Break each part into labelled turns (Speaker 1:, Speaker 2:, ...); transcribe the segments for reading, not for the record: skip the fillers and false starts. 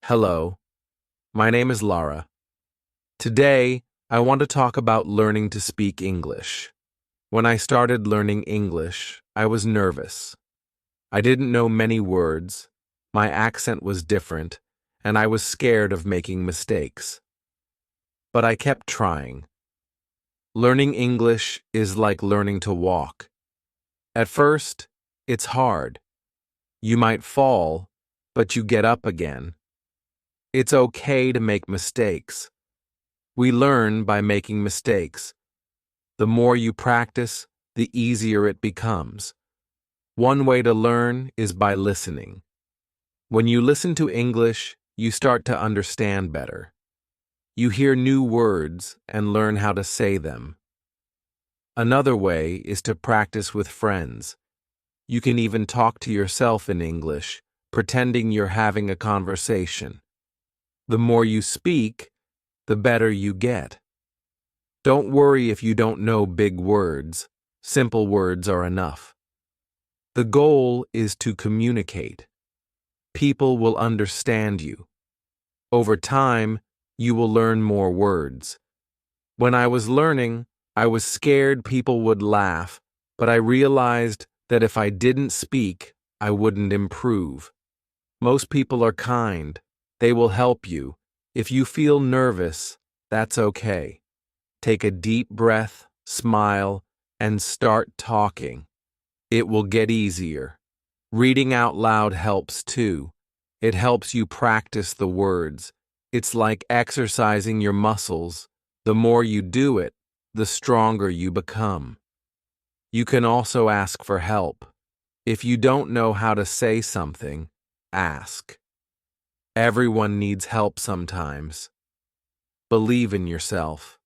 Speaker 1: Hello, my name is Lara. Today, I want to talk about learning to speak English. When I started learning English, I was nervous. I didn't know many words, my accent was different, and I was scared of making mistakes. But I kept trying. Learning English is like learning to walk. At first, it's hard. You might fall, but you get up again. It's okay to make mistakes. We learn by making mistakes. The more you practice, the easier it becomes. One way to learn is by listening. When you listen to English, you start to understand better. You hear new words and learn how to say them. Another way is to practice with friends. You can even talk to yourself in English, pretending you're having a conversation. The more you speak, the better you get. Don't worry if you don't know big words. Simple words are enough. The goal is to communicate. People will understand you. Over time, you will learn more words. When I was learning, I was scared people would laugh, but I realized that if I didn't speak, I wouldn't improve. Most people are kind. They will help you. If you feel nervous, that's okay. Take a deep breath, smile, and start talking. It will get easier. Reading out loud helps too. It helps you practice the words. It's like exercising your muscles. The more you do it, the stronger you become. You can also ask for help. If you don't know how to say something, ask. Everyone needs help sometimes. Believe in yourself.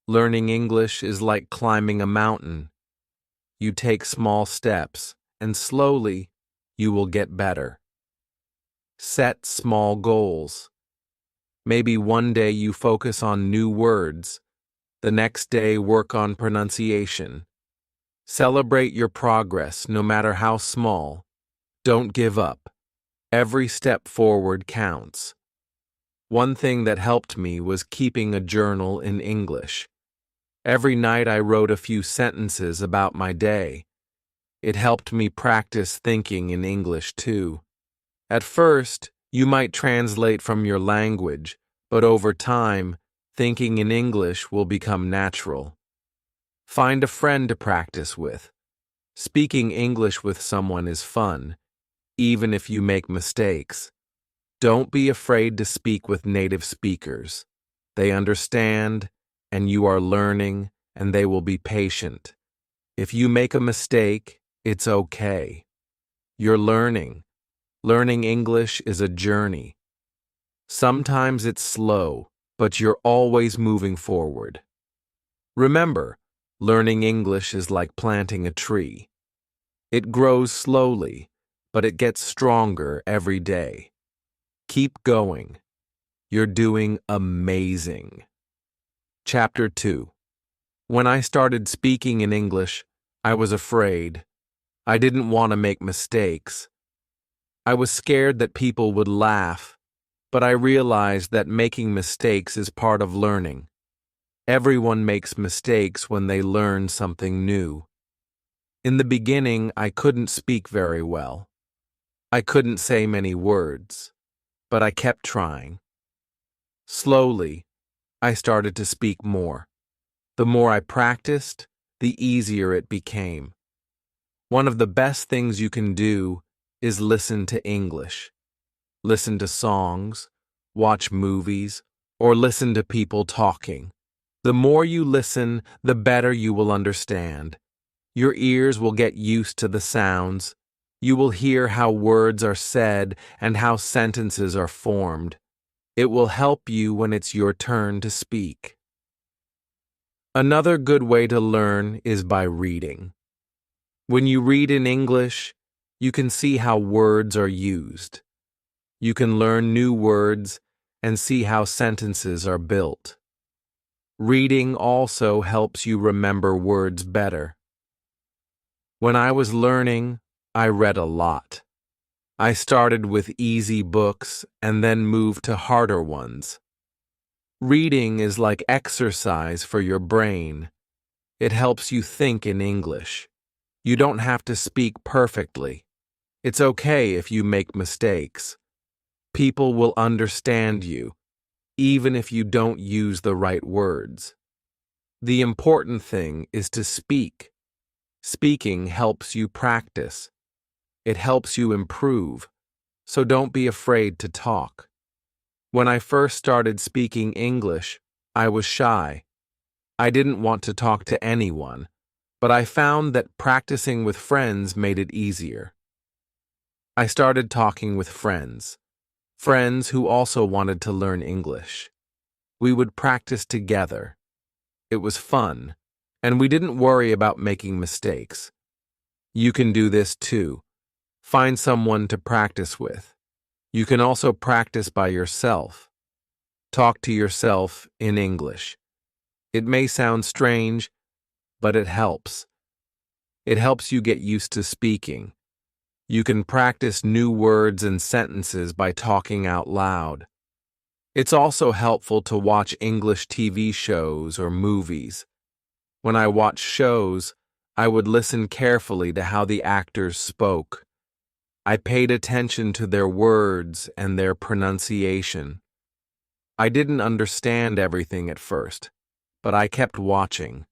Speaker 1: Learning English is like climbing a mountain. You take small steps, and slowly, you will get better. Set small goals. Maybe one day you focus on new words. The next day, work on pronunciation. Celebrate your progress, no matter how small. Don't give up. Every step forward counts. One thing that helped me was keeping a journal in English. Every night I wrote a few sentences about my day. It helped me practice thinking in English too. At first, you might translate from your language, but over time, thinking in English will become natural. Find a friend to practice with. Speaking English with someone is fun, even if you make mistakes. Don't be afraid to speak with native speakers. They understand, and you are learning, and they will be patient. If you make a mistake, it's okay. You're learning. Learning English is a journey. Sometimes it's slow, but you're always moving forward. Remember, learning English is like planting a tree. It grows slowly, but it gets stronger every day. Keep going. You're doing amazing. Chapter 2. When I started speaking in English, I was afraid. I didn't want to make mistakes. I was scared that people would laugh, but I realized that making mistakes is part of learning. Everyone makes mistakes when they learn something new. In the beginning, I couldn't speak very well. I couldn't say many words, but I kept trying. Slowly, I started to speak more. The more I practiced, the easier it became. One of the best things you can do is listen to English. Listen to songs, watch movies, or listen to people talking. The more you listen, the better you will understand. Your ears will get used to the sounds. You will hear how words are said and how sentences are formed. It will help you when it's your turn to speak. Another good way to learn is by reading. When you read in English, you can see how words are used. You can learn new words and see how sentences are built. Reading also helps you remember words better. When I was learning, I read a lot. I started with easy books and then moved to harder ones. Reading is like exercise for your brain. It helps you think in English. You don't have to speak perfectly. It's okay if you make mistakes. People will understand you, even if you don't use the right words. The important thing is to speak. Speaking helps you practice. It helps you improve, so don't be afraid to talk. When I first started speaking English, I was shy. I didn't want to talk to anyone, but I found that practicing with friends made it easier. I started talking with friends who also wanted to learn English. We would practice together. It was fun, and we didn't worry about making mistakes. You can do this too. Find someone to practice with. You can also practice by yourself. Talk to yourself in English. It may sound strange, but it helps. It helps you get used to speaking. You can practice new words and sentences by talking out loud. It's also helpful to watch English TV shows or movies. When I watched shows, I would listen carefully to how the actors spoke. I paid attention to their words and their pronunciation. I didn't understand everything at first, but I kept watching.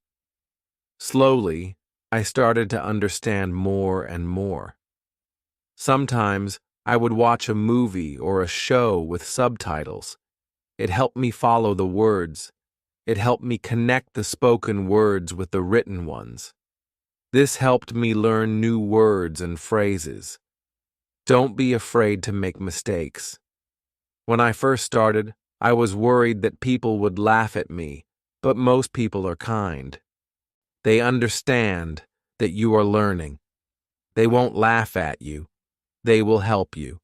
Speaker 1: Slowly, I started to understand more and more. Sometimes I would watch a movie or a show with subtitles. It helped me follow the words. It helped me connect the spoken words with the written ones. This helped me learn new words and phrases. Don't be afraid to make mistakes. When I first started, I was worried that people would laugh at me, but most people are kind. They understand that you are learning. They won't laugh at you. They will help you.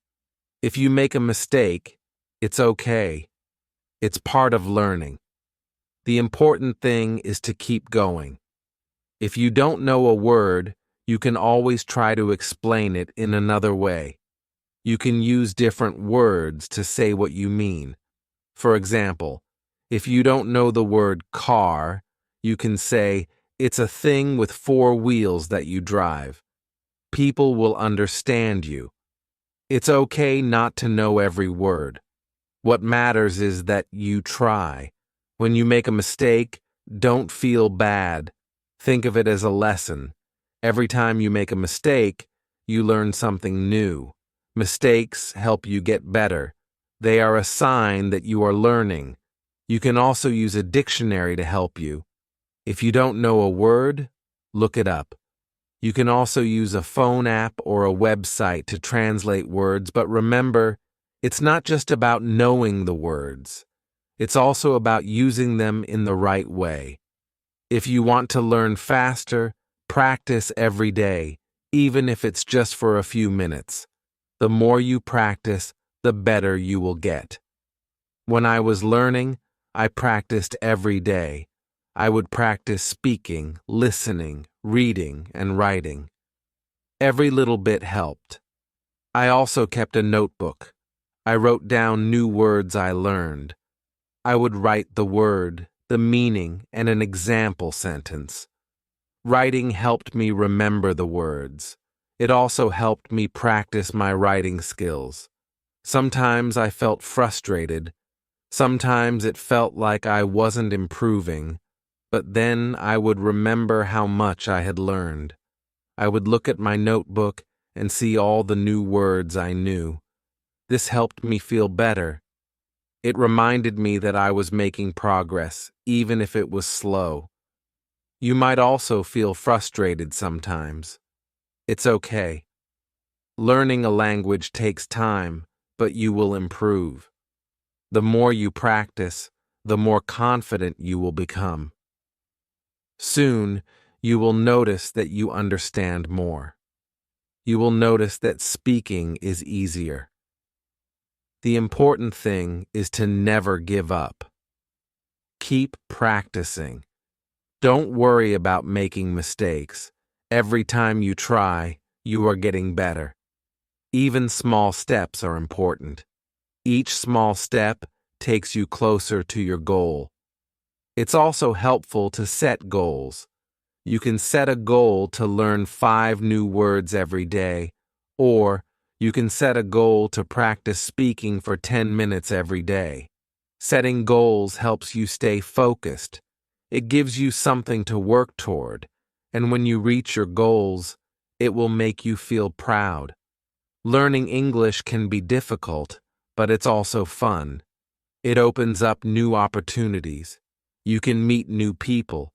Speaker 1: If you make a mistake, it's okay. It's part of learning. The important thing is to keep going. If you don't know a word, you can always try to explain it in another way. You can use different words to say what you mean. For example, if you don't know the word car, you can say, it's a thing with 4 wheels that you drive. People will understand you. It's okay not to know every word. What matters is that you try. When you make a mistake, don't feel bad. Think of it as a lesson. Every time you make a mistake, you learn something new. Mistakes help you get better. They are a sign that you are learning. You can also use a dictionary to help you. If you don't know a word, look it up. You can also use a phone app or a website to translate words, but remember, it's not just about knowing the words. It's also about using them in the right way. If you want to learn faster, practice every day, even if it's just for a few minutes. The more you practice, the better you will get. When I was learning, I practiced every day. I would practice speaking, listening, reading, and writing. Every little bit helped. I also kept a notebook. I wrote down new words I learned. I would write the word, the meaning, and an example sentence. Writing helped me remember the words. It also helped me practice my writing skills. Sometimes I felt frustrated. Sometimes it felt like I wasn't improving. But then I would remember how much I had learned. I would look at my notebook and see all the new words I knew. This helped me feel better. It reminded me that I was making progress, even if it was slow. You might also feel frustrated sometimes. It's okay. Learning a language takes time, but you will improve. The more you practice, the more confident you will become. Soon, you will notice that you understand more. You will notice that speaking is easier. The important thing is to never give up. Keep practicing. Don't worry about making mistakes. Every time you try, you are getting better. Even small steps are important. Each small step takes you closer to your goal. It's also helpful to set goals. You can set a goal to learn 5 new words every day, or you can set a goal to practice speaking for 10 minutes every day. Setting goals helps you stay focused. It gives you something to work toward, and when you reach your goals, it will make you feel proud. Learning English can be difficult, but it's also fun. It opens up new opportunities. You can meet new people.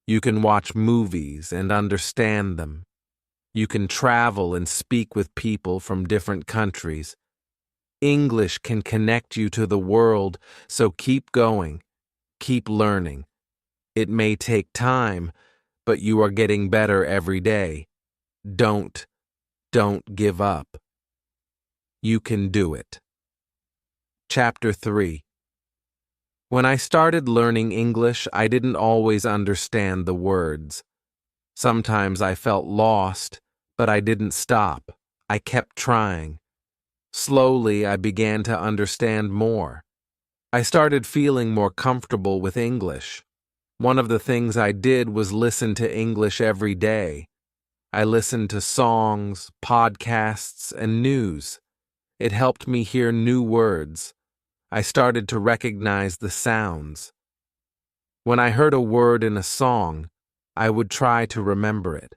Speaker 1: You can watch movies and understand them. You can travel and speak with people from different countries. English can connect you to the world, so keep going. Keep learning. It may take time, but you are getting better every day. Don't give up. You can do it. Chapter 3. When I started learning English, I didn't always understand the words. Sometimes I felt lost, but I didn't stop. I kept trying. Slowly, I began to understand more. I started feeling more comfortable with English. One of the things I did was listen to English every day. I listened to songs, podcasts, and news. It helped me hear new words. I started to recognize the sounds. When I heard a word in a song, I would try to remember it.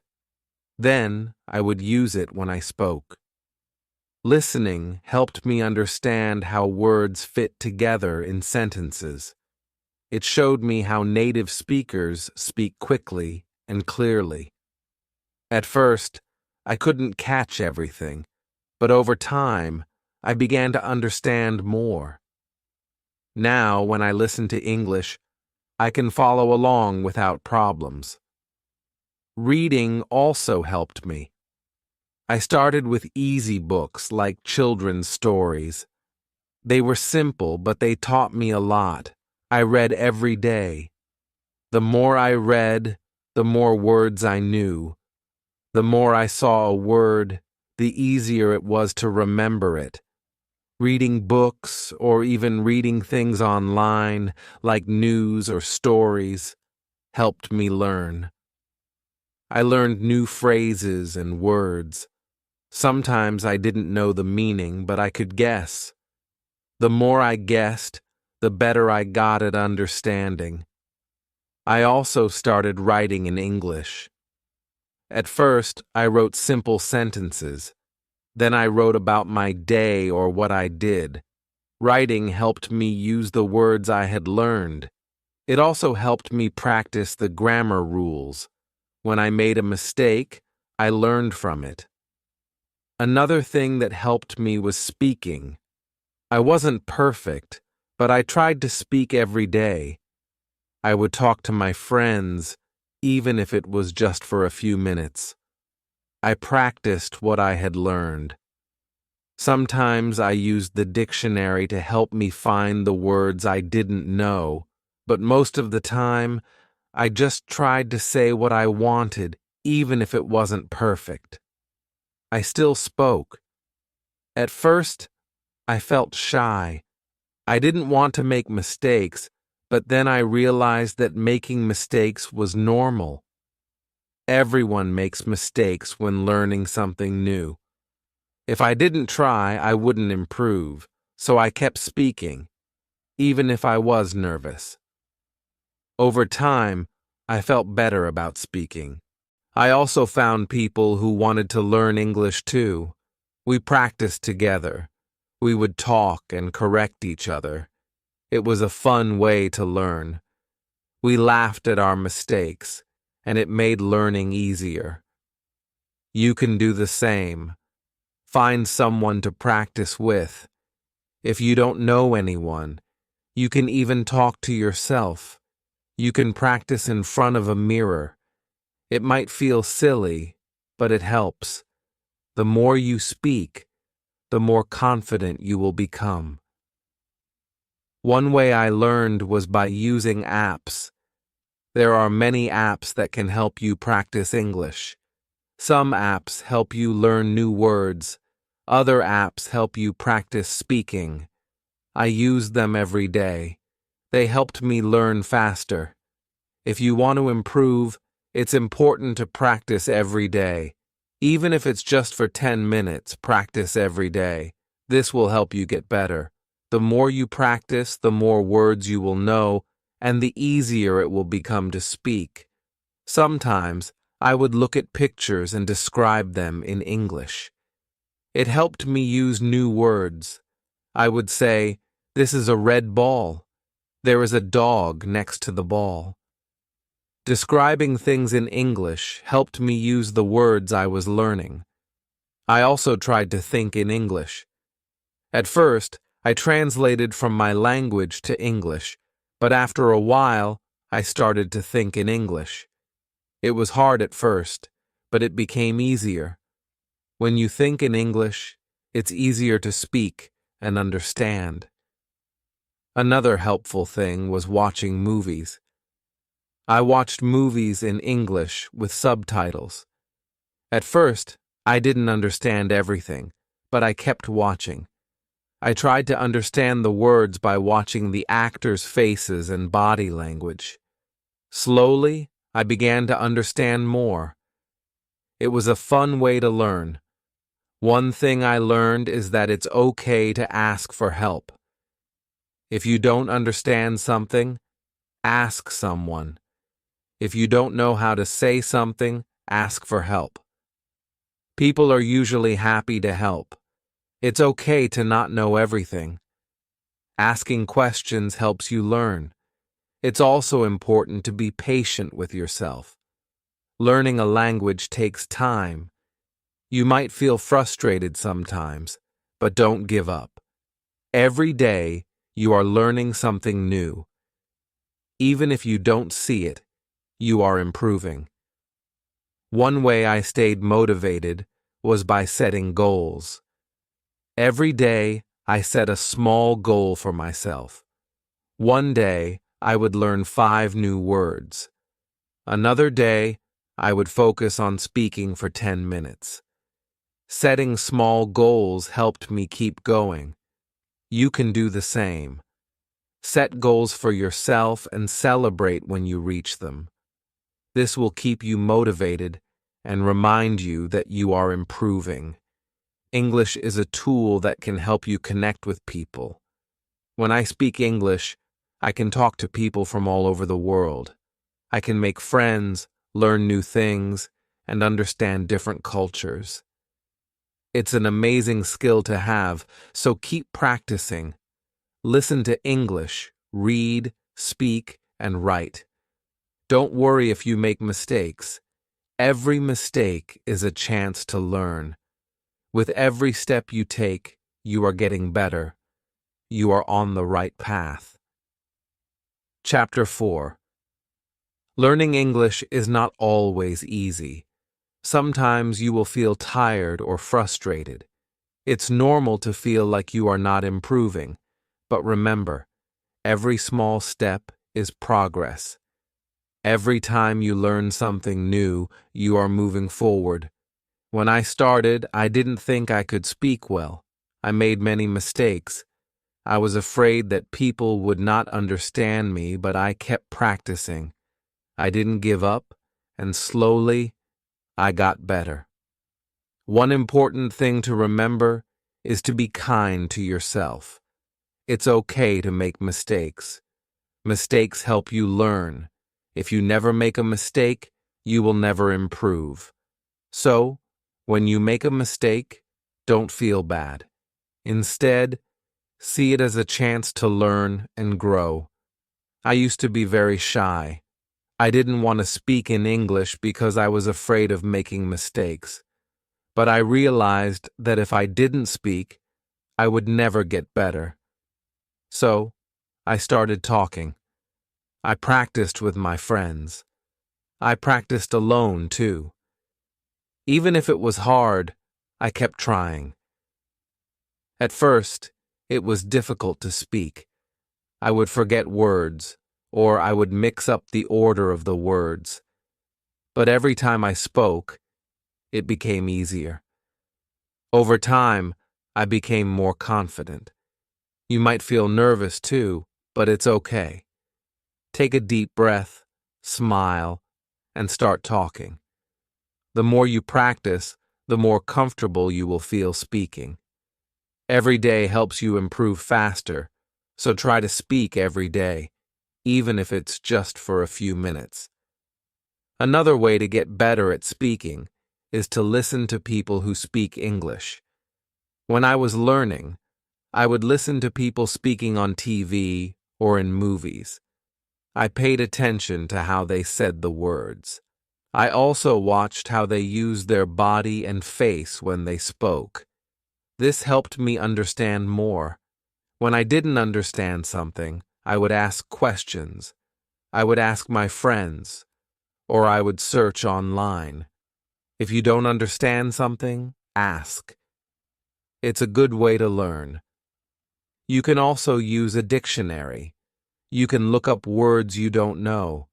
Speaker 1: Then I would use it when I spoke. Listening helped me understand how words fit together in sentences. It showed me how native speakers speak quickly and clearly. At first, I couldn't catch everything, but over time, I began to understand more. Now, when I listen to English, I can follow along without problems. Reading also helped me. I started with easy books like children's stories. They were simple, but they taught me a lot. I read every day. The more I read, the more words I knew. The more I saw a word, the easier it was to remember it. Reading books or even reading things online, like news or stories, helped me learn. I learned new phrases and words. Sometimes I didn't know the meaning, but I could guess. The more I guessed, the better I got at understanding. I also started writing in English. At first, I wrote simple sentences. Then I wrote about my day or what I did. Writing helped me use the words I had learned. It also helped me practice the grammar rules. When I made a mistake, I learned from it. Another thing that helped me was speaking. I wasn't perfect, but I tried to speak every day. I would talk to my friends, even if it was just for a few minutes. I practiced what I had learned. Sometimes I used the dictionary to help me find the words I didn't know, but most of the time, I just tried to say what I wanted, even if it wasn't perfect. I still spoke. At first, I felt shy. I didn't want to make mistakes, but then I realized that making mistakes was normal. Everyone makes mistakes when learning something new. If I didn't try, I wouldn't improve, so I kept speaking, even if I was nervous. Over time, I felt better about speaking. I also found people who wanted to learn English too. We practiced together. We would talk and correct each other. It was a fun way to learn. We laughed at our mistakes, and it made learning easier. You can do the same. Find someone to practice with. If you don't know anyone, you can even talk to yourself. You can practice in front of a mirror. It might feel silly, but it helps. The more you speak, the more confident you will become. One way I learned was by using apps. There are many apps that can help you practice English. Some apps help you learn new words. Other apps help you practice speaking. I use them every day. They helped me learn faster. If you want to improve, it's important to practice every day. Even if it's just for 10 minutes, practice every day. This will help you get better. The more you practice, the more words you will know, and the easier it will become to speak. Sometimes, I would look at pictures and describe them in English. It helped me use new words. I would say, "This is a red ball. There is a dog next to the ball." Describing things in English helped me use the words I was learning. I also tried to think in English. At first, I translated from my language to English, but after a while, I started to think in English. It was hard at first, but it became easier. When you think in English, it's easier to speak and understand. Another helpful thing was watching movies. I watched movies in English with subtitles. At first, I didn't understand everything, but I kept watching. I tried to understand the words by watching the actors' faces and body language. Slowly, I began to understand more. It was a fun way to learn. One thing I learned is that it's okay to ask for help. If you don't understand something, ask someone. If you don't know how to say something, ask for help. People are usually happy to help. It's okay to not know everything. Asking questions helps you learn. It's also important to be patient with yourself. Learning a language takes time. You might feel frustrated sometimes, but don't give up. Every day, you are learning something new. Even if you don't see it, you are improving. One way I stayed motivated was by setting goals. Every day, I set a small goal for myself. One day, I would learn 5 new words. Another day, I would focus on speaking for 10 minutes. Setting small goals helped me keep going. You can do the same. Set goals for yourself and celebrate when you reach them. This will keep you motivated and remind you that you are improving. English is a tool that can help you connect with people. When I speak English, I can talk to people from all over the world. I can make friends, learn new things, and understand different cultures. It's an amazing skill to have, so keep practicing. Listen to English, read, speak, and write. Don't worry if you make mistakes. Every mistake is a chance to learn. With every step you take, you are getting better. You are on the right path. Chapter 4. Learning English is not always easy. Sometimes you will feel tired or frustrated. It's normal to feel like you are not improving, but remember, every small step is progress. Every time you learn something new, you are moving forward. When I started, I didn't think I could speak well. I made many mistakes. I was afraid that people would not understand me, but I kept practicing. I didn't give up, and slowly, I got better. One important thing to remember is to be kind to yourself. It's okay to make mistakes. Mistakes help you learn. If you never make a mistake, you will never improve. So, when you make a mistake, don't feel bad. Instead, see it as a chance to learn and grow. I used to be very shy. I didn't want to speak in English because I was afraid of making mistakes. But I realized that if I didn't speak, I would never get better. So, I started talking. I practiced with my friends. I practiced alone, too. Even if it was hard, I kept trying. At first, it was difficult to speak. I would forget words, or I would mix up the order of the words. But every time I spoke, it became easier. Over time, I became more confident. You might feel nervous too, but it's okay. Take a deep breath, smile, and start talking. The more you practice, the more comfortable you will feel speaking. Every day helps you improve faster, so try to speak every day, even if it's just for a few minutes. Another way to get better at speaking is to listen to people who speak English. When I was learning, I would listen to people speaking on TV or in movies. I paid attention to how they said the words. I also watched how they used their body and face when they spoke. This helped me understand more. When I didn't understand something, I would ask questions. I would ask my friends, or I would search online. If you don't understand something, ask. It's a good way to learn. You can also use a dictionary. You can look up words you don't know.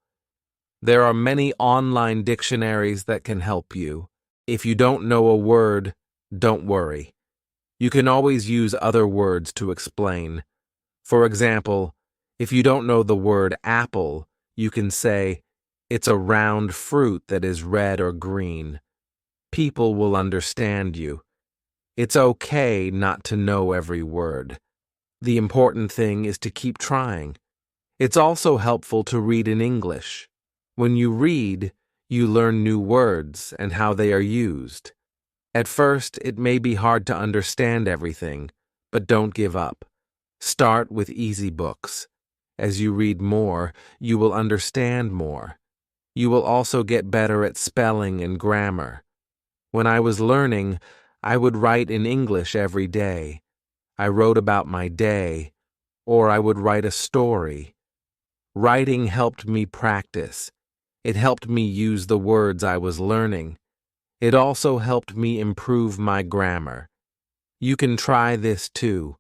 Speaker 1: There are many online dictionaries that can help you. If you don't know a word, don't worry. You can always use other words to explain. For example, if you don't know the word apple, you can say, "It's a round fruit that is red or green." People will understand you. It's okay not to know every word. The important thing is to keep trying. It's also helpful to read in English. When you read, you learn new words and how they are used. At first, it may be hard to understand everything, but don't give up. Start with easy books. As you read more, you will understand more. You will also get better at spelling and grammar. When I was learning, I would write in English every day. I wrote about my day, or I would write a story. Writing helped me practice. It helped me use the words I was learning. It also helped me improve my grammar. You can try this too.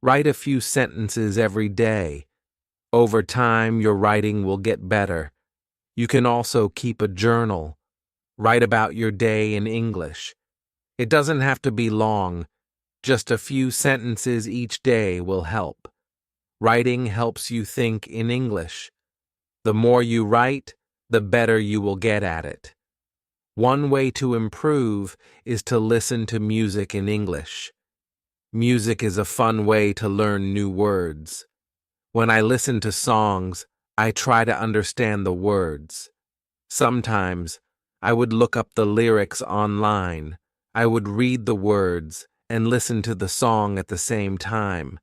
Speaker 1: Write a few sentences every day. Over time, your writing will get better. You can also keep a journal. Write about your day in English. It doesn't have to be long. Just a few sentences each day will help. Writing helps you think in English. The more you write, the better you will get at it. One way to improve is to listen to music in English. Music is a fun way to learn new words. When I listen to songs, I try to understand the words. Sometimes, I would look up the lyrics online. I would read the words and listen to the song at the same time.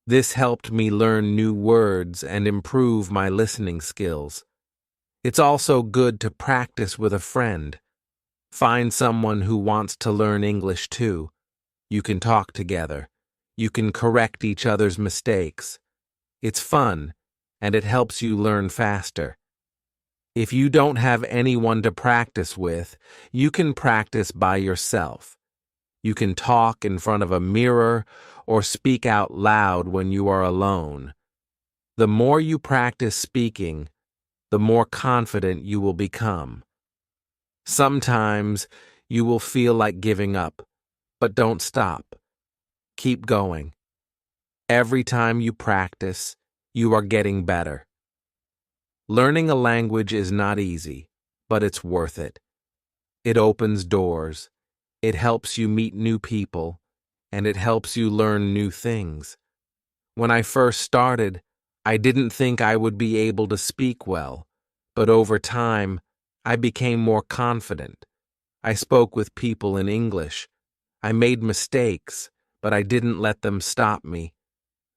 Speaker 1: This helped me learn new words and improve my listening skills. It's also good to practice with a friend. Find someone who wants to learn English too. You can talk together. You can correct each other's mistakes. It's fun, and it helps you learn faster. If you don't have anyone to practice with, you can practice by yourself. You can talk in front of a mirror or speak out loud when you are alone. The more you practice speaking, the more confident you will become. Sometimes you will feel like giving up, but don't stop. Keep going. Every time you practice, you are getting better. Learning a language is not easy, but it's worth it. It opens doors. It helps you meet new people, and it helps you learn new things. When I first started, I didn't think I would be able to speak well, but over time, I became more confident. I spoke with people in English. I made mistakes, but I didn't let them stop me.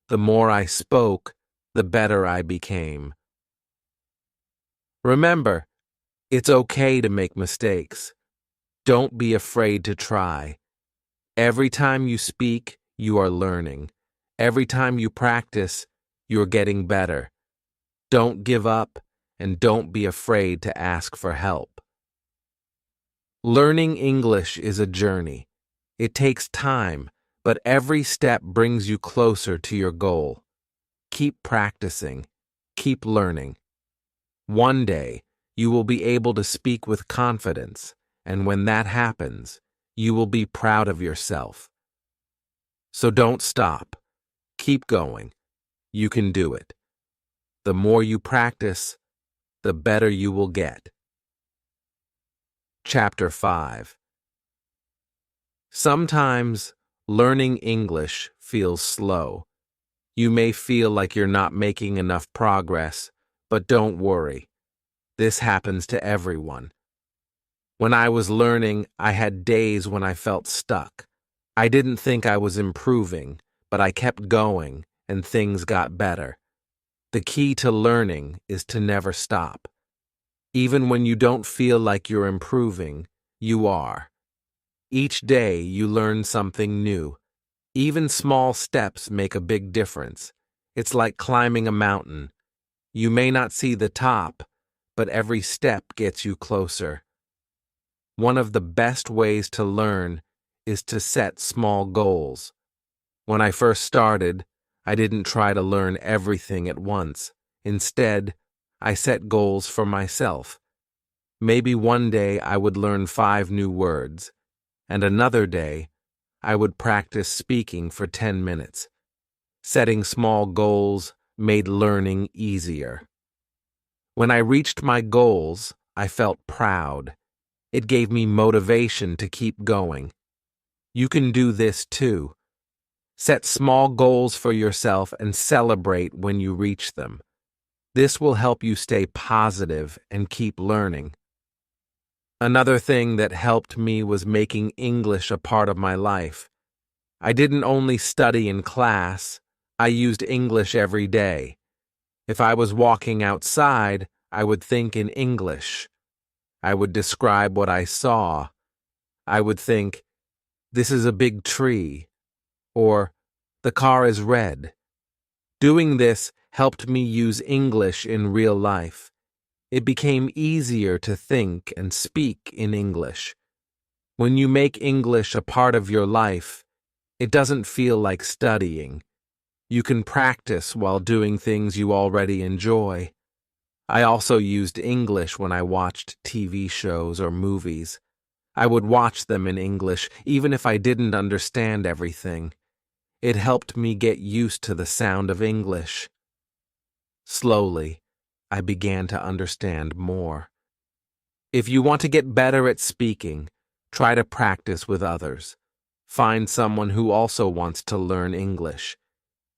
Speaker 1: The more I spoke, the better I became. Remember, it's okay to make mistakes. Don't be afraid to try. Every time you speak, you are learning. Every time you practice, you're getting better. Don't give up, and don't be afraid to ask for help. Learning English is a journey. It takes time, but every step brings you closer to your goal. Keep practicing. Keep learning. One day, you will be able to speak with confidence, and when that happens, you will be proud of yourself. So don't stop. Keep going. You can do it. The more you practice, the better you will get. Chapter 5. Sometimes learning English feels slow. You may feel like you're not making enough progress, but don't worry. This happens to everyone. When I was learning, I had days when I felt stuck. I didn't think I was improving, but I kept going, and things got better. The key to learning is to never stop. Even when you don't feel like you're improving, you are. Each day you learn something new. Even small steps make a big difference. It's like climbing a mountain. You may not see the top, but every step gets you closer. One of the best ways to learn is to set small goals. When I first started, I didn't try to learn everything at once. Instead, I set goals for myself. Maybe one day I would learn 5 new words, and another day I would practice speaking for 10 minutes. Setting small goals made learning easier. When I reached my goals, I felt proud. It gave me motivation to keep going. You can do this too. Set small goals for yourself and celebrate when you reach them. This will help you stay positive and keep learning. Another thing that helped me was making English a part of my life. I didn't only study in class, I used English every day. If I was walking outside, I would think in English. I would describe what I saw. I would think, "This is a big tree," or "The car is red." Doing this helped me use English in real life. It became easier to think and speak in English. When you make English a part of your life, it doesn't feel like studying. You can practice while doing things you already enjoy. I also used English when I watched TV shows or movies. I would watch them in English, even if I didn't understand everything. It helped me get used to the sound of English. Slowly, I began to understand more. If you want to get better at speaking, try to practice with others. Find someone who also wants to learn English.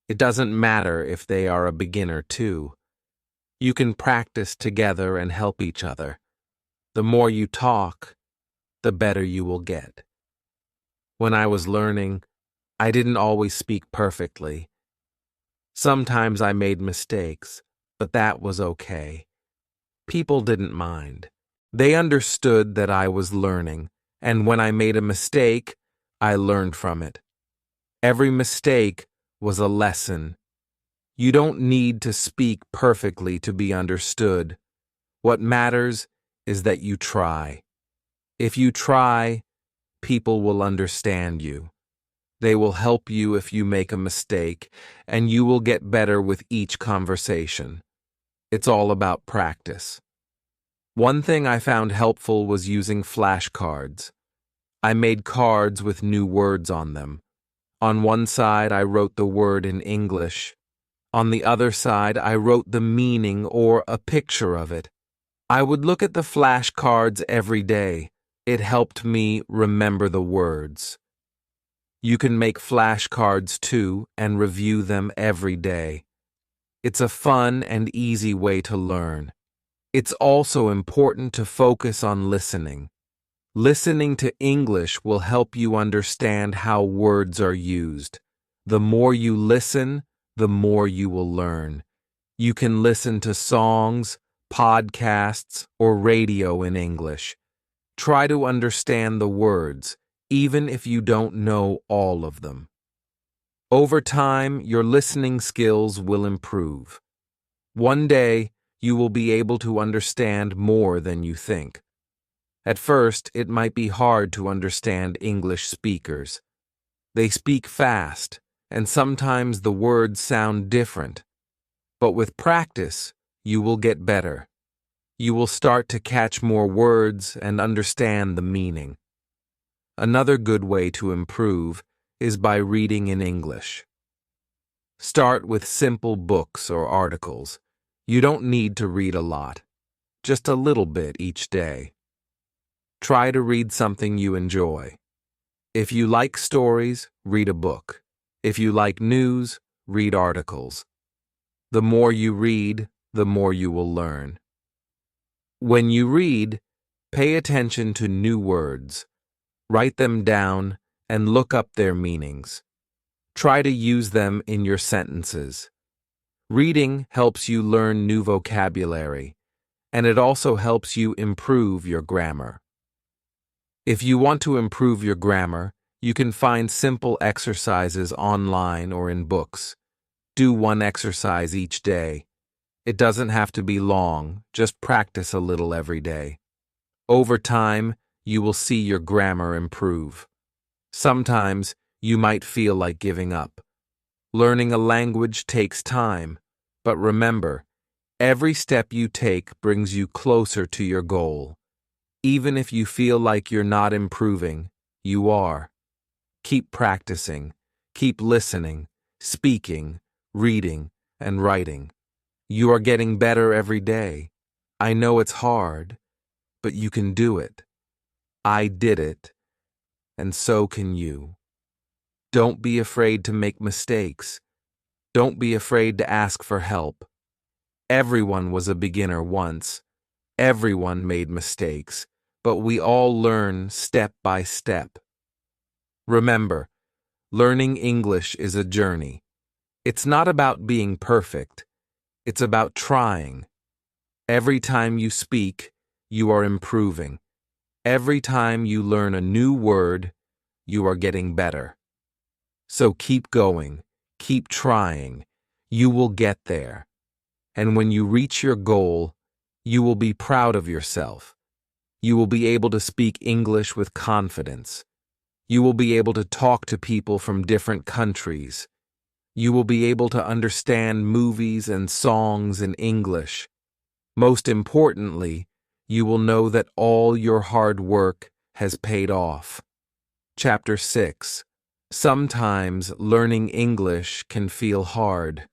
Speaker 1: It doesn't matter if they are a beginner too. You can practice together and help each other. The more you talk, the better you will get. When I was learning, I didn't always speak perfectly. Sometimes I made mistakes, but that was okay. People didn't mind. They understood that I was learning, and when I made a mistake, I learned from it. Every mistake was a lesson. You don't need to speak perfectly to be understood. What matters is that you try. If you try, people will understand you. They will help you if you make a mistake, and you will get better with each conversation. It's all about practice. One thing I found helpful was using flashcards. I made cards with new words on them. On one side, I wrote the word in English. On the other side, I wrote the meaning or a picture of it. I would look at the flashcards every day. It helped me remember the words. You can make flashcards too and review them every day. It's a fun and easy way to learn. It's also important to focus on listening. Listening to English will help you understand how words are used. The more you listen, the more you will learn. You can listen to songs, podcasts, or radio in English. Try to understand the words, even if you don't know all of them. Over time, your listening skills will improve. One day, you will be able to understand more than you think. At first, it might be hard to understand English speakers. They speak fast, and sometimes the words sound different. But with practice, you will get better. You will start to catch more words and understand the meaning. Another good way to improve is by reading in English. Start with simple books or articles. You don't need to read a lot, just a little bit each day. Try to read something you enjoy. If you like stories, read a book. If you like news, read articles. The more you read, the more you will learn. When you read, pay attention to new words. Write them down and look up their meanings. Try to use them in your sentences. Reading helps you learn new vocabulary, and it also helps you improve your grammar. If you want to improve your grammar, you can find simple exercises online or in books. Do one exercise each day. It doesn't have to be long, just practice a little every day. Over time, you will see your grammar improve. Sometimes, you might feel like giving up. Learning a language takes time, but remember, every step you take brings you closer to your goal. Even if you feel like you're not improving, you are. Keep practicing, keep listening, speaking, reading, and writing. You are getting better every day. I know it's hard, but you can do it. I did it, and so can you. Don't be afraid to make mistakes. Don't be afraid to ask for help. Everyone was a beginner once. Everyone made mistakes, but we all learn step by step. Remember, learning English is a journey. It's not about being perfect. It's about trying. Every time you speak, you are improving. Every time you learn a new word, you are getting better. So keep going, keep trying. You will get there. And when you reach your goal, you will be proud of yourself. You will be able to speak English with confidence. You will be able to talk to people from different countries. You will be able to understand movies and songs in English. Most importantly, you will know that all your hard work has paid off. Chapter 6. Sometimes learning English can feel hard.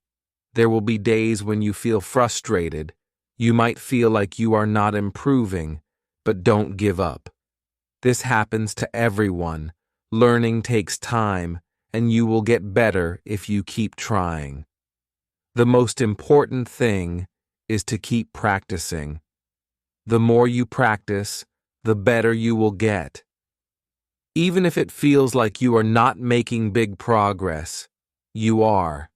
Speaker 1: There will be days when you feel frustrated. You might feel like you are not improving, but don't give up. This happens to everyone. Learning takes time, and you will get better if you keep trying. The most important thing is to keep practicing. The more you practice, the better you will get. Even if it feels like you are not making big progress, you are.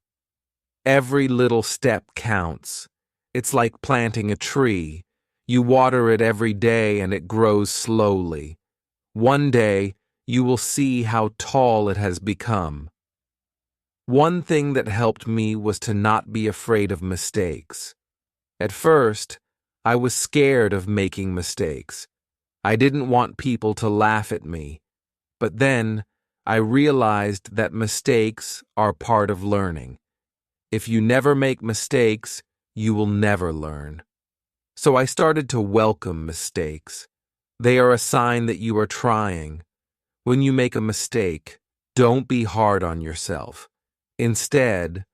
Speaker 1: Every little step counts. It's like planting a tree. You water it every day and it grows slowly. One day, you will see how tall it has become. One thing that helped me was to not be afraid of mistakes. At first, I was scared of making mistakes. I didn't want people to laugh at me. But then, I realized that mistakes are part of learning. If you never make mistakes, you will never learn. So I started to welcome mistakes. They are a sign that you are trying. When you make a mistake, don't be hard on yourself. Instead,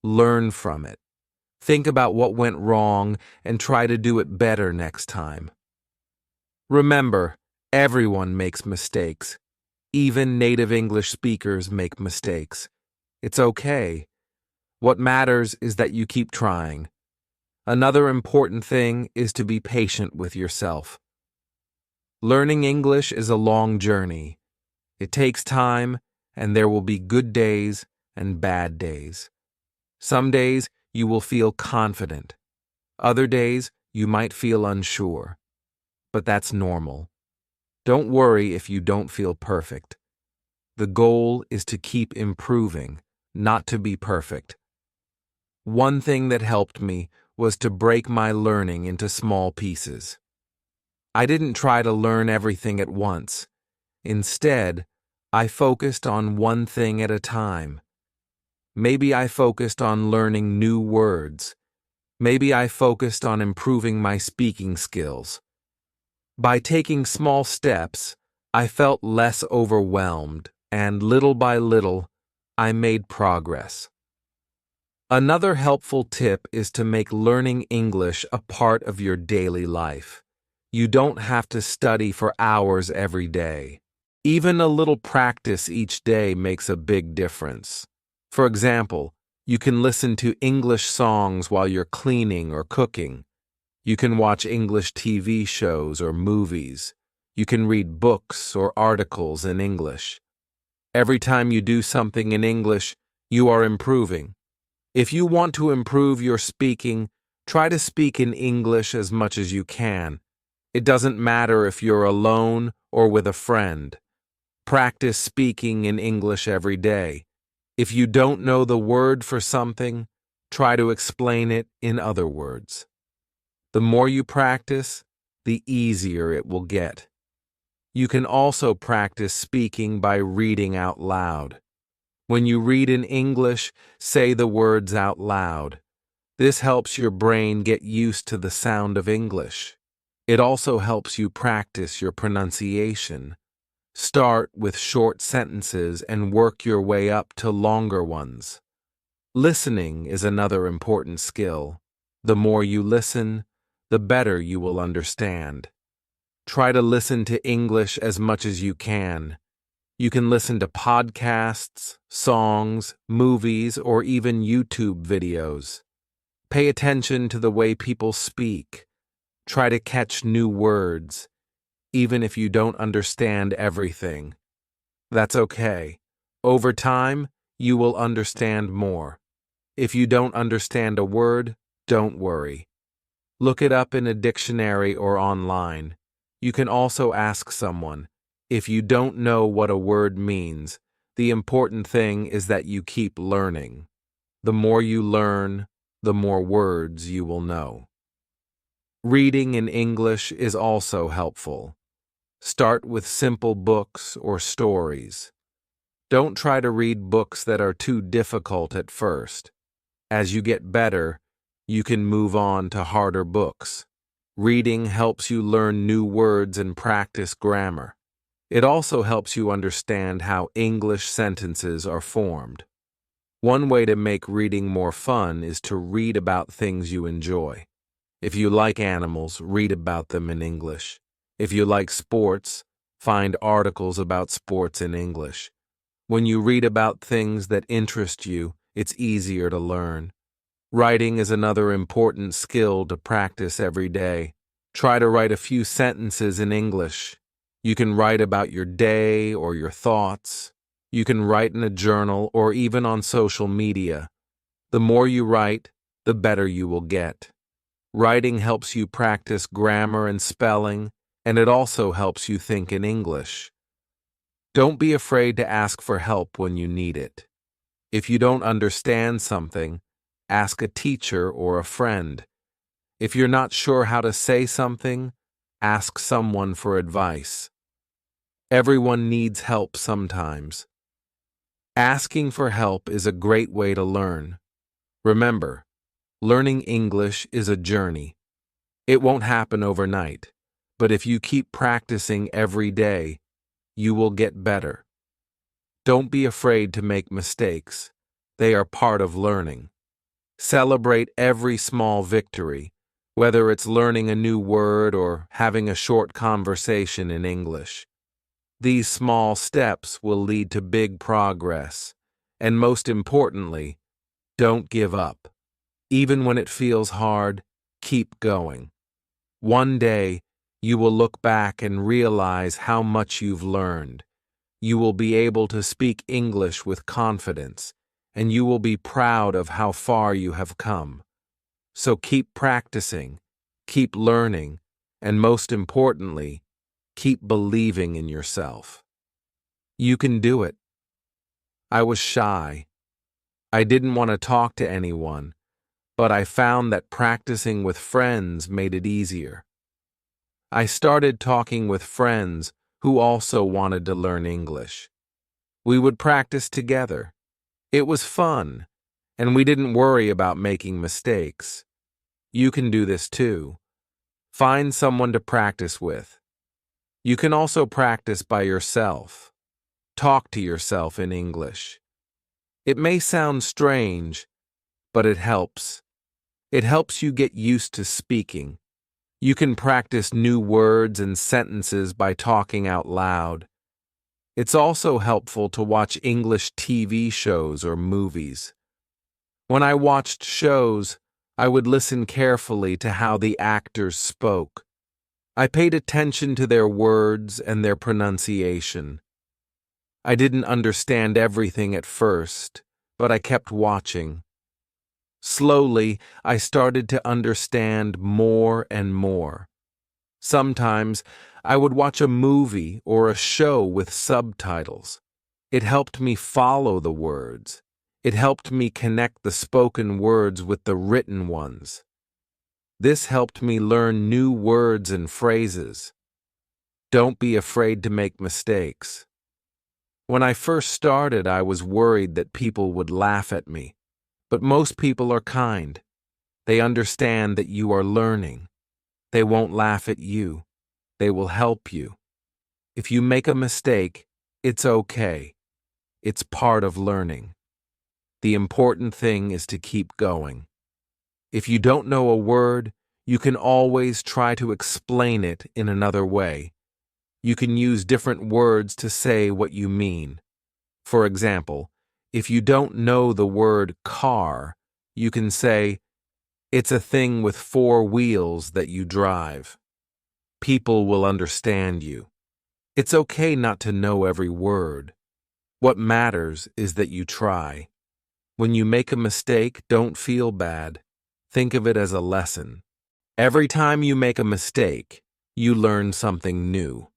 Speaker 1: learn from it. Think about what went wrong and try to do it better next time. Remember, everyone makes mistakes. Even native English speakers make mistakes. It's okay. What matters is that you keep trying. Another important thing is to be patient with yourself. Learning English is a long journey. It takes time, and there will be good days and bad days. Some days you will feel confident. Other days you might feel unsure. But that's normal. Don't worry if you don't feel perfect. The goal is to keep improving, not to be perfect. One thing that helped me was to break my learning into small pieces. I didn't try to learn everything at once. Instead, I focused on one thing at a time. Maybe I focused on learning new words. Maybe I focused on improving my speaking skills. By taking small steps, I felt less overwhelmed, and little by little, I made progress. Another helpful tip is to make learning English a part of your daily life. You don't have to study for hours every day. Even a little practice each day makes a big difference. For example, you can listen to English songs while you're cleaning or cooking. You can watch English TV shows or movies. You can read books or articles in English. Every time you do something in English, you are improving. If you want to improve your speaking, try to speak in English as much as you can. It doesn't matter if you're alone or with a friend. Practice speaking in English every day. If you don't know the word for something, try to explain it in other words. The more you practice, the easier it will get. You can also practice speaking by reading out loud. When you read in English, say the words out loud. This helps your brain get used to the sound of English. It also helps you practice your pronunciation. Start with short sentences and work your way up to longer ones. Listening is another important skill. The more you listen, the better you will understand. Try to listen to English as much as you can. You can listen to podcasts, songs, movies, or even YouTube videos. Pay attention to the way people speak. Try to catch new words, even if you don't understand everything. That's okay. Over time, you will understand more. If you don't understand a word, don't worry. Look it up in a dictionary or online. You can also ask someone. If you don't know what a word means, the important thing is that you keep learning. The more you learn, the more words you will know. Reading in English is also helpful. Start with simple books or stories. Don't try to read books that are too difficult at first. As you get better, you can move on to harder books. Reading helps you learn new words and practice grammar. It also helps you understand how English sentences are formed. One way to make reading more fun is to read about things you enjoy. If you like animals, read about them in English. If you like sports, find articles about sports in English. When you read about things that interest you, it's easier to learn. Writing is another important skill to practice every day. Try to write a few sentences in English. You can write about your day or your thoughts. You can write in a journal or even on social media. The more you write, the better you will get. Writing helps you practice grammar and spelling, and it also helps you think in English. Don't be afraid to ask for help when you need it. If you don't understand something, ask a teacher or a friend. If you're not sure how to say something, ask someone for advice. Everyone needs help sometimes. Asking for help is a great way to learn. Remember, learning English is a journey. It won't happen overnight, but if you keep practicing every day, you will get better. Don't be afraid to make mistakes. They are part of learning. Celebrate every small victory, whether it's learning a new word or having a short conversation in English. These small steps will lead to big progress, and most importantly, don't give up. Even when it feels hard, keep going. One day, you will look back and realize how much you've learned. You will be able to speak English with confidence, and you will be proud of how far you have come. So keep practicing, keep learning, and most importantly, keep believing in yourself. You can do it. I was shy. I didn't want to talk to anyone, but I found that practicing with friends made it easier. I started talking with friends who also wanted to learn English. We would practice together. It was fun, and we didn't worry about making mistakes. You can do this too. Find someone to practice with. You can also practice by yourself. Talk to yourself in English. It may sound strange, but it helps. It helps you get used to speaking. You can practice new words and sentences by talking out loud. It's also helpful to watch English TV shows or movies. When I watched shows, I would listen carefully to how the actors spoke. I paid attention to their words and their pronunciation. I didn't understand everything at first, but I kept watching. Slowly, I started to understand more and more. Sometimes, I would watch a movie or a show with subtitles. It helped me follow the words. It helped me connect the spoken words with the written ones. This helped me learn new words and phrases. Don't be afraid to make mistakes. When I first started, I was worried that people would laugh at me. But most people are kind. They understand that you are learning. They won't laugh at you. They will help you. If you make a mistake, it's okay. It's part of learning. The important thing is to keep going. If you don't know a word, you can always try to explain it in another way. You can use different words to say what you mean. For example, if you don't know the word car, you can say, "It's a thing with 4 wheels that you drive." People will understand you. It's okay not to know every word. What matters is that you try. When you make a mistake, don't feel bad. Think of it as a lesson. Every time you make a mistake, you learn something new.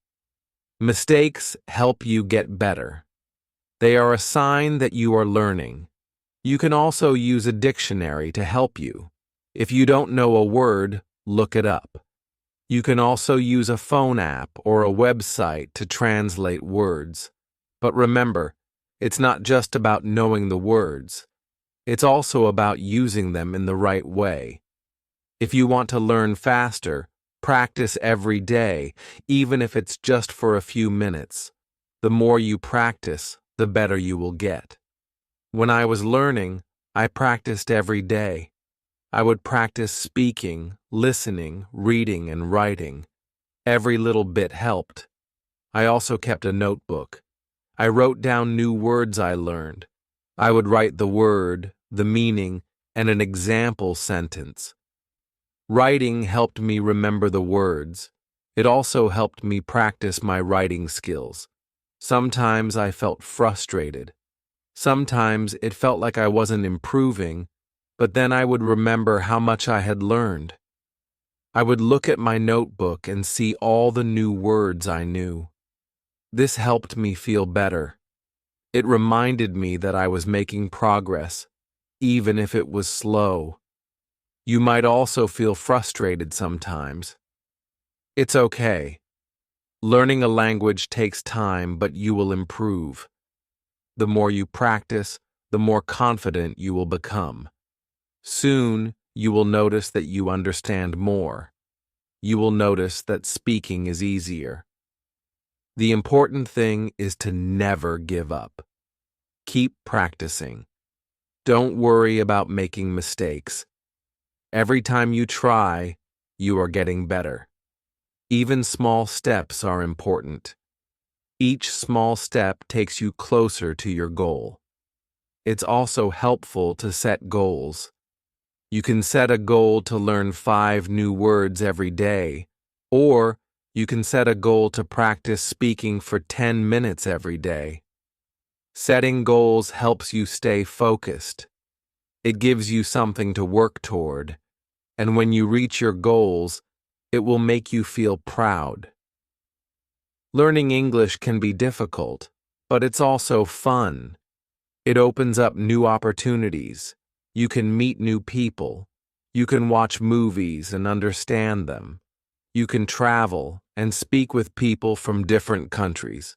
Speaker 1: Mistakes help you get better. They are a sign that you are learning. You can also use a dictionary to help you. If you don't know a word, look it up. You can also use a phone app or a website to translate words. But remember, it's not just about knowing the words. It's also about using them in the right way. If you want to learn faster, practice every day, even if it's just for a few minutes. The more you practice, the better you will get. When I was learning, I practiced every day. I would practice speaking, listening, reading, and writing. Every little bit helped. I also kept a notebook. I wrote down new words I learned. I would write the word, the meaning, and an example sentence. Writing helped me remember the words. It also helped me practice my writing skills. Sometimes I felt frustrated. Sometimes it felt like I wasn't improving, but then I would remember how much I had learned. I would look at my notebook and see all the new words I knew. This helped me feel better. It reminded me that I was making progress, even if it was slow. You might also feel frustrated sometimes. It's okay. Learning a language takes time, but you will improve. The more you practice, the more confident you will become. Soon, you will notice that you understand more. You will notice that speaking is easier. The important thing is to never give up. Keep practicing. Don't worry about making mistakes. Every time you try, you are getting better. Even small steps are important. Each small step takes you closer to your goal. It's also helpful to set goals. You can set a goal to learn 5 new words every day, or you can set a goal to practice speaking for 10 minutes every day. Setting goals helps you stay focused. It gives you something to work toward, and when you reach your goals, it will make you feel proud. Learning English can be difficult, but it's also fun. It opens up new opportunities. You can meet new people. You can watch movies and understand them. You can travel and speak with people from different countries.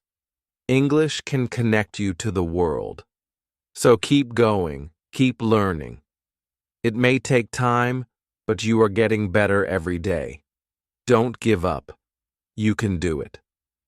Speaker 1: English can connect you to the world. So keep going, keep learning. It may take time, but you are getting better every day. Don't give up. You can do it.